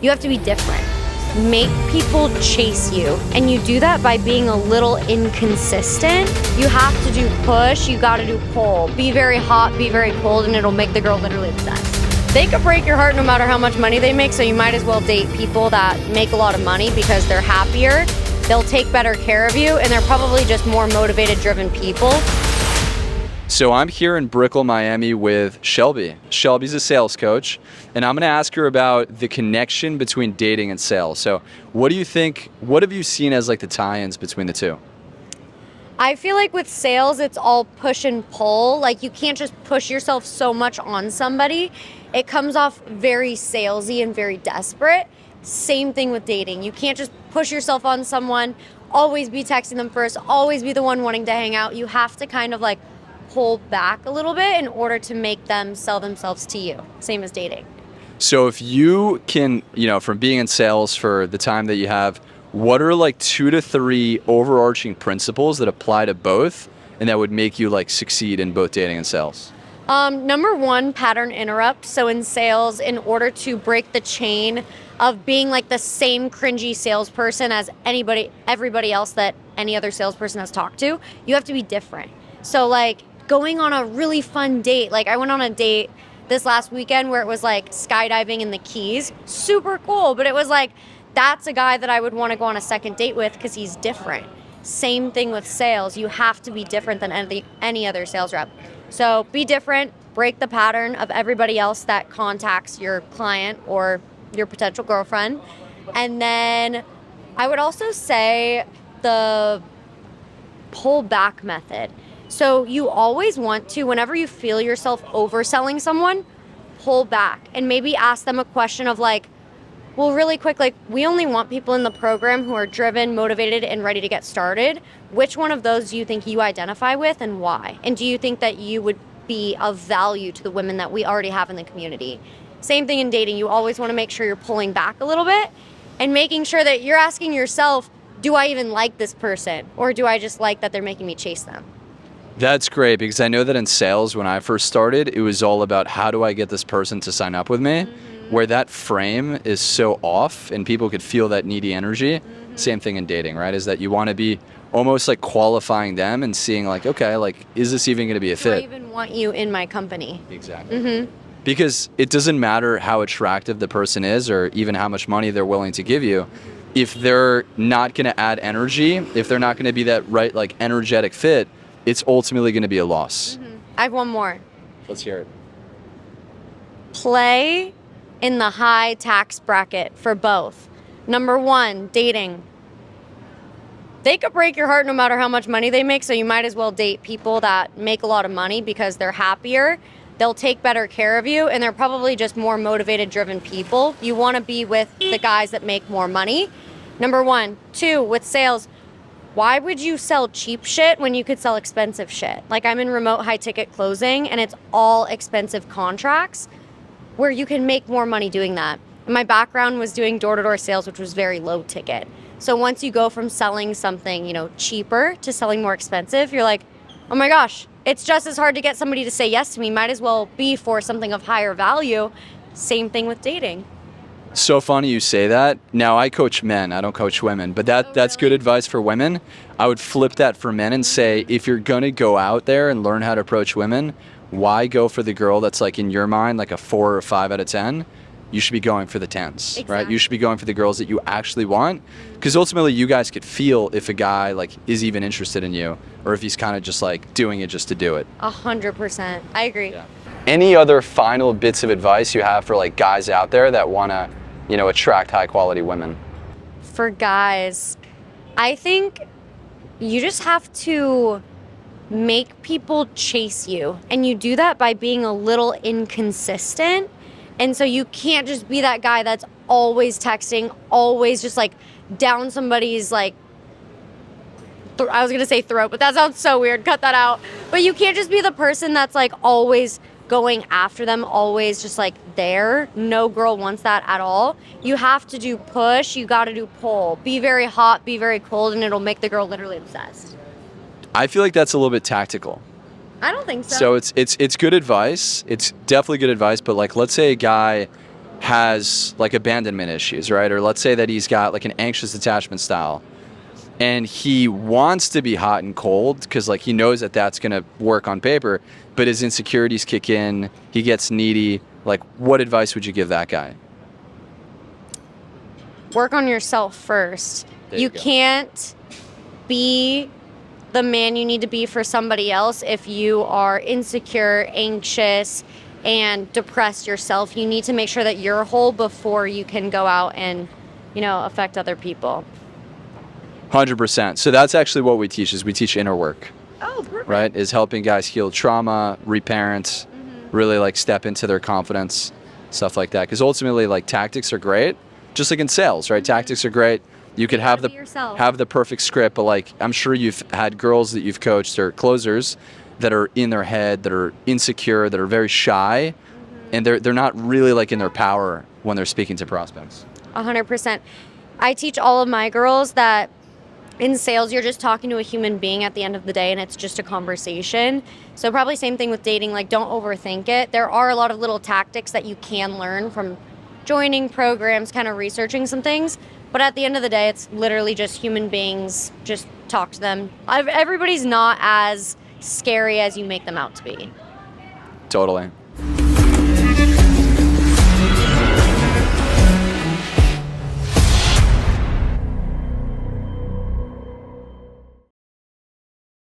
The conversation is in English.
You have to be different. Make people chase you. And you do that by being a little inconsistent. You have to do push, you gotta do pull. Be very hot, be very cold, and it'll make the girl literally obsessed. They could break your heart no matter how much money they make, so you might as well date people that make a lot of money because they're happier, they'll take better care of you, and they're probably just more motivated, driven people. So I'm here in Brickell, Miami with Shelby. Shelby's a sales coach, and I'm gonna ask her about the connection between dating and sales. So what do you think, what have you seen as like the tie-ins between the two? I feel like with sales, it's all push and pull. Like you can't just push yourself so much on somebody. It comes off very salesy and very desperate. Same thing with dating. You can't just push yourself on someone, always be texting them first, always be the one wanting to hang out. You have to kind of like pull back a little bit in order to make them sell themselves to you. Same as dating. So if you can, from being in sales for the time that you have, what are like 2 to 3 overarching principles that apply to both and that would make you like succeed in both dating and sales? Number one, pattern interrupt. So in sales, in order to break the chain of being like the same cringy salesperson as everybody else that any other salesperson has talked to, you have to be different. So like going on a really fun date. Like I went on a date this last weekend where it was like skydiving in the Keys. Super cool, but it was like, that's a guy that I would want to go on a second date with because he's different. Same thing with sales. You have to be different than any other sales rep. So be different, break the pattern of everybody else that contacts your client or your potential girlfriend. And then I would also say the pull back method. So you always want to, whenever you feel yourself overselling someone, pull back and maybe ask them a question of like, well, really quick, like we only want people in the program who are driven, motivated, and ready to get started. Which one of those do you think you identify with and why? And do you think that you would be of value to the women that we already have in the community? Same thing in dating. You always want to make sure you're pulling back a little bit and making sure that you're asking yourself, do I even like this person? Or do I just like that they're making me chase them? That's great, because I know that in sales, when I first started, it was all about how do I get this person to sign up with me? Where that frame is so off and people could feel that needy energy. Same thing in dating, right? Is that you want to be almost like qualifying them and seeing like, okay, like, is this even going to be a fit? Do I even want you in my company? Exactly. Because it doesn't matter how attractive the person is or even how much money they're willing to give you. If they're not going to add energy, if they're not going to be that right, like energetic fit, it's ultimately going to be a loss. I have one more. Let's hear it. Play in the high tax bracket for both. Number one, dating. They could break your heart no matter how much money they make, so you might as well date people that make a lot of money because they're happier, they'll take better care of you, and they're probably just more motivated, driven people. You want to be with the guys that make more money. Number one. Two, with sales, why would you sell cheap shit when you could sell expensive shit? Like I'm in remote high ticket closing and it's all expensive contracts where you can make more money doing that. And my background was doing door-to-door sales, which was very low ticket. So once you go from selling something, cheaper to selling more expensive, you're like, oh my gosh, it's just as hard to get somebody to say yes to me. Might as well be for something of higher value. Same thing with dating. So funny you say that. Now I coach men, I don't coach women, but that's good advice for women. I would flip that for men and say, if you're gonna go out there and learn how to approach women, why go for the girl that's like in your mind like a 4 or 5 out of 10? You should be going for the 10s, exactly. Right? You should be going for the girls that you actually want, because ultimately you guys could feel if a guy like is even interested in you or if he's kind of just like doing it just to do it. 100%. I agree. Yeah. Any other final bits of advice you have for like guys out there that want to attract high quality women? For guys, I think you just have to make people chase you. And you do that by being a little inconsistent. And so you can't just be that guy that's always texting, always just like down somebody's like, I was gonna say throat, but that sounds so weird, cut that out. But you can't just be the person that's like always going after them, always just like there. No girl wants that at all. You have to do push, you gotta do pull. Be very hot, be very cold, and it'll make the girl literally obsessed. I feel like that's a little bit tactical. I don't think so. So it's good advice. It's definitely good advice, but like let's say a guy has like abandonment issues, right? Or let's say that he's got like an anxious attachment style and he wants to be hot and cold because like he knows that that's going to work on paper, but his insecurities kick in, he gets needy. Like, what advice would you give that guy? Work on yourself first. You go. can't be the man you need to be for somebody else if you are insecure, anxious, and depressed yourself. You need to make sure that you're whole before you can go out and, affect other people. 100%. So that's actually what we teach is we teach inner work. Oh, perfect. Right? Is helping guys heal trauma, reparent, really like step into their confidence, stuff like that. Because ultimately, like tactics are great, just like in sales, right? Tactics are great. You could have the perfect script, but like I'm sure you've had girls that you've coached or closers that are in their head, that are insecure, that are very shy, and they're not really like in their power when they're speaking to prospects. 100%. I teach all of my girls that in sales, you're just talking to a human being at the end of the day, and it's just a conversation. So probably same thing with dating, like don't overthink it. There are a lot of little tactics that you can learn from joining programs, kind of researching some things. But at the end of the day, it's literally just human beings. Just talk to them. Everybody's not as scary as you make them out to be. Totally.